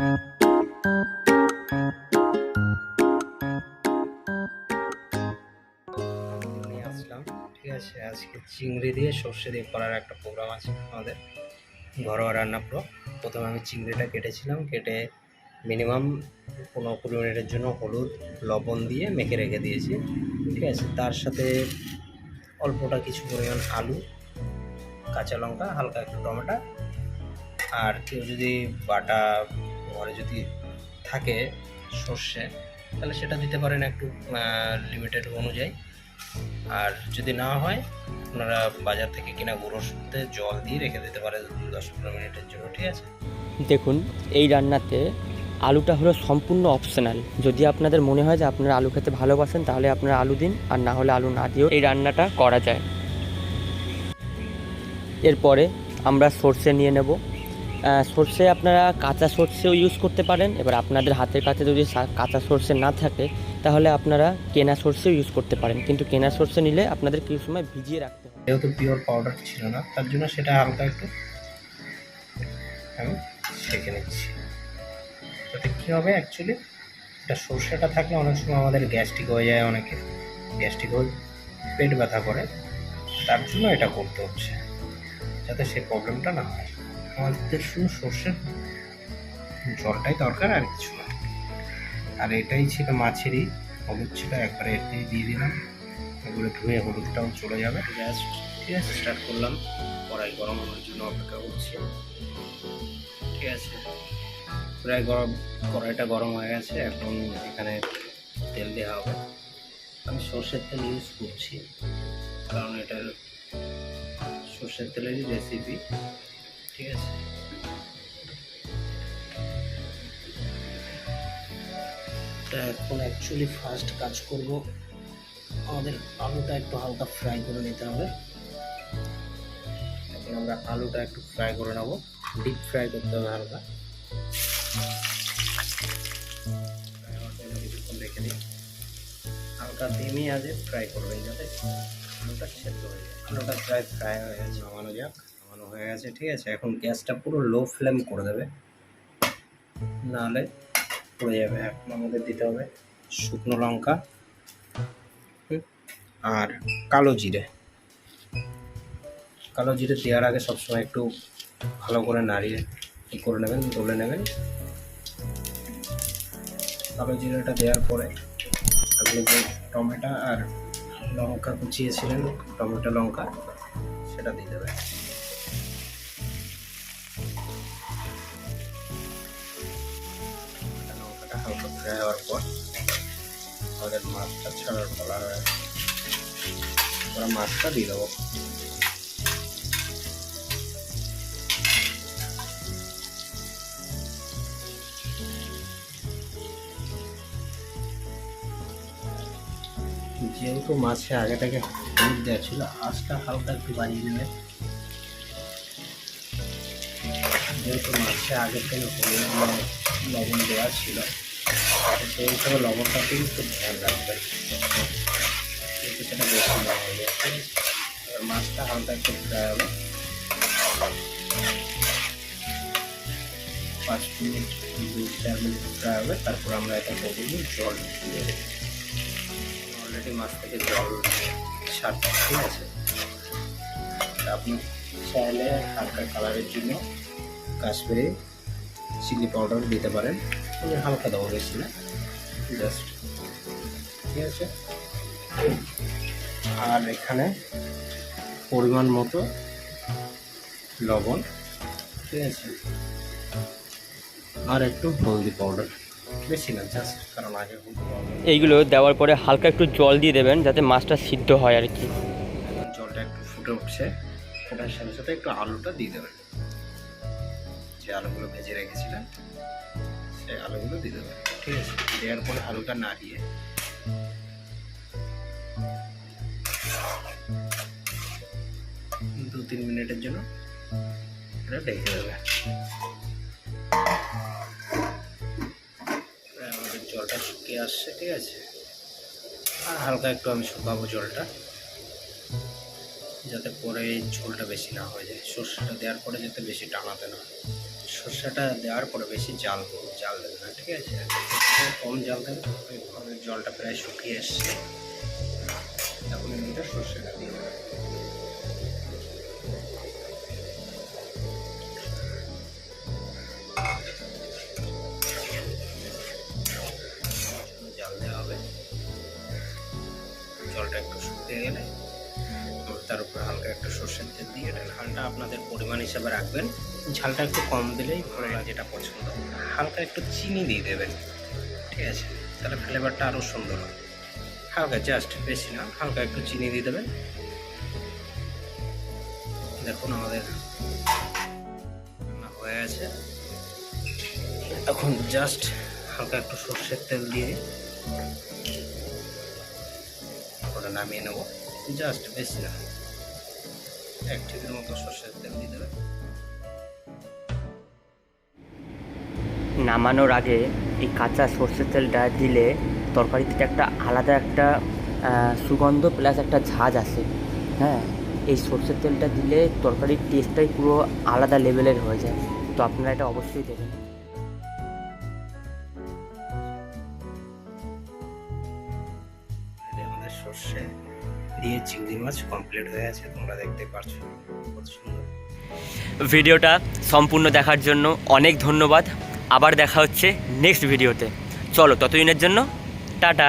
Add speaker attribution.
Speaker 1: নিয়ে আসলাম, ঠিক আছে। আজকে চিংড়ি দিয়ে সর্ষে দিয়ে করার একটা প্রোগ্রাম আছে আমাদের, ঘরোয়া রান্না পুরো। প্রথমে আমি চিংড়িটা কেটেছিলাম, কেটে মিনিমাম 15-20 মিনিটের জন্য হলুদ লবণ দিয়ে মেখে রেখে দিয়েছি, ঠিক আছে। তার সাথে অল্পটা কিছু পরিমাণ আলু, কাঁচা লঙ্কা, হালকা একটু টমেটো, আর কেউ যদি বাটা ঘরে যদি থাকে সর্ষে, তাহলে সেটা দিতে পারেন একটু লিমিটেড অনুযায়ী। আর যদি না হয়, আপনারা বাজার থেকে কিনা গুঁড়োর সাথে জল দিয়ে রেখে দিতে পারেন 10-15 মিনিটের জন্য, ঠিক আছে।
Speaker 2: দেখুন, এই রান্নাতে আলুটা হলো সম্পূর্ণ অপশনাল। যদি আপনাদের মনে হয় যে আপনারা আলু খেতে ভালোবাসেন, তাহলে আপনারা আলু দিন, আর না হলে আলু না দিয়েও এই রান্নাটা করা যায়। এরপরে আমরা সর্ষে নিয়ে নেব। সর্ষে আপনারা কাঁচা সর্ষেও ইউজ করতে পারেন। এবার আপনাদের হাতের কাছে যদি কাঁচা সর্ষে না থাকে, তাহলে আপনারা কেনা সর্ষেও ইউজ করতে পারেন, কিন্তু কেনা সর্ষে নিলে আপনাদের কিছু সময় ভিজিয়ে রাখতে হবে।
Speaker 1: যেহেতু পিওর পাউডার ছিল না, তার জন্য সেটা হালকা একটু আমি ছেঁকে নিচ্ছি। তাতে কী হবে, অ্যাকচুয়ালি এটা সর্ষেটা থাকলে অনেক সময় আমাদের গ্যাস্ট্রিক হয়ে যায়, অনেকে গ্যাস্ট্রিক হয়ে পেট ব্যথা করে, তার জন্য এটা করতে হচ্ছে, যাতে সেই প্রবলেমটা না হয়। আমাদের শুধু সর্ষের জলটাই দরকার, আর কিছু না। আর এটাই ছিল মাছেরই হলুদ ছিল, একবারে এটাই দিয়ে দিলাম। এগুলো ধুয়ে হলুদটাও চলে যাবে। গ্যাস, ঠিক আছে, স্টার্ট করলাম। কড়াই গরম হওয়ার জন্য অপেক্ষা করছি, ঠিক আছে। প্রায় কড়াইটা গরম হয়ে গেছে। এখন এখানে তেল দেওয়া হবে। আমি সর্ষের তেল ইউজ করছি, কারণ এটার সর্ষের তেলেরই রেসিপি, ঠিক আছে। এখন অ্যাকচুয়ালি ফার্স্ট কাজ করব, আমাদের আলুটা একটু হালকা ফ্রাই করে নিতে হবে। এখন আমরা আলুটা একটু ফ্রাই করে নেব, ডিপ ফ্রাই করতে হবে হালকা। কিছুক্ষণ রেখে দিই, হালকা ধিমি আঁচে ফ্রাই করবেন, যাতে আলুটা সেদ্ধ হয়ে যায়। আলুটা প্রায় ফ্রাই হয়ে গেছে, নামানো যাক। নামানো হয়ে গেছে, ঠিক আছে। এখন গ্যাসটা পুরো লো ফ্লেম করে দেবে, নাহলে পড়ে যাবে। এখন আমাদের দিতে হবে শুকনো লঙ্কা আর কালো জিরে। কালো জিরে দেওয়ার আগে সবসময় একটু ভালো করে নাড়িয়ে করে নেবেন, ডলে নেবেন। কালো জিরেটা দেওয়ার পরে আপনি যে টমেটো আর লঙ্কা কুচিয়েছিলেন, টমেটো লঙ্কা, সেটা দিয়ে দেবেন। লঙ্কাটা হালকা ফ্রাই হওয়ার পর আমাদের মাছটা ছাড়ার পালা হয়, আমরা মাছটা দিয়ে দেবো। যেহেতু মাছে আগে থেকে হলুদ দেওয়া ছিল, আঁচটা হালকা একটু বাড়িয়ে নেবে। যেহেতু মাছে আগের থেকে হলুদ লবণ দেওয়া ছিল, সেই হিসাবে লবণটাকে একটু ধ্যান রাখবেন, যেহেতু সেটা বেশি না হয়ে যাচ্ছে। এবার মাছটা হালকা একটু ফ্রাই হবে, 5 মিনিট 2-4 মিনিট ফ্রাই হবে। তারপর আমরা এটা করবো জল দিয়ে দেবো। অলরেডি মাছ থেকে জল ছাড়ছে, ঠিক আছে। আপনি চাইলে হালকা কালারের জন্য কাশ্মীরি চিলি পাউডার দিতে পারেন, হালকা দেবো, বেশি না, জাস্ট, ঠিক আছে। আর এখানে পরিমাণ মতো লবণ, ঠিক আছে, আর একটু হলদি পাউডার, বেশি না, জাস্ট, কারণ আগে
Speaker 2: এইগুলো দেওয়ার পরে হালকা একটু জল দিয়ে দেবেন, যাতে মাছটা সিদ্ধ হয় আর কি।
Speaker 1: জলটা একটু ফুটে উঠছে, ফোটার সাথে সাথে একটু আলুটা দিয়ে দেবেন। যে আলুগুলো ভেজে রেখেছিলেন, সেই আলুগুলো দিয়ে দেবেন, ঠিক আছে। দেওয়ার পরে হালকা নাড়িয়ে 2-3 মিনিটের জন্য এটা ঢেকে দেবে। আমাদের জলটা শুকিয়ে আসছে, ঠিক আছে। আর হালকা একটু আমি শুকাবো জলটা, যাতে পরে ঝোলটা বেশি না হয়ে যায়। সর্ষেটা দেওয়ার পরে যাতে বেশি টানাতে না হয়, সর্ষেটা দেওয়ার পরে বেশি জাল দেবে না, ঠিক আছে? কম জাল দেবে। জলটা প্রায় শুকিয়ে এসছে, এখন এর মধ্যে সর্ষেটা দিয়ে দেবে। জাল দেওয়া হবে, জলটা একটু শুকিয়ে গেলে তার উপরে হালকা একটু সর্ষের তেল দিয়ে, এটা ঝালটা আপনাদের পরিমাণ হিসেবে রাখবেন। ঝালটা একটু কম দিলেই ভালো লাগে, যেটা পছন্দ। হালকা একটু চিনি দিয়ে দেবেন, ঠিক আছে? তাহলে ফ্লেভারটা আরও সুন্দর হয়। হালকা, জাস্ট বেশি না, হালকা একটু চিনি দিয়ে দেবেন। দেখুন আমাদের রান্না হয়ে আছে। এখন জাস্ট হালকা একটু সর্ষের তেল দিয়ে ওটা নামিয়ে নেব। জাস্ট বেশি না, 1 টিপের মতো সর্ষের তেল দিয়ে দেবেন।
Speaker 2: নামানোর আগে এই কাঁচা সর্ষের তেলটা দিলে তরকারিতে একটা আলাদা একটা সুগন্ধ প্লাস একটা ঝাঁজ আসে। হ্যাঁ, এই সর্ষের তেলটা দিলে তরকারির টেস্টটাই পুরো আলাদা লেভেলের হয়ে যায়। তো আপনারা এটা অবশ্যই দেবেন।
Speaker 1: আমাদের সর্ষে দিয়ে চিংড়ি মাছ কমপ্লিট হয়ে আছে, তোমরা দেখতে পাচ্ছ কত সুন্দর।
Speaker 2: ভিডিওটা সম্পূর্ণ দেখার জন্য অনেক ধন্যবাদ। আবার দেখা হচ্ছে নেক্সট ভিডিওতে। চলো, ততদিনের জন্য টাটা।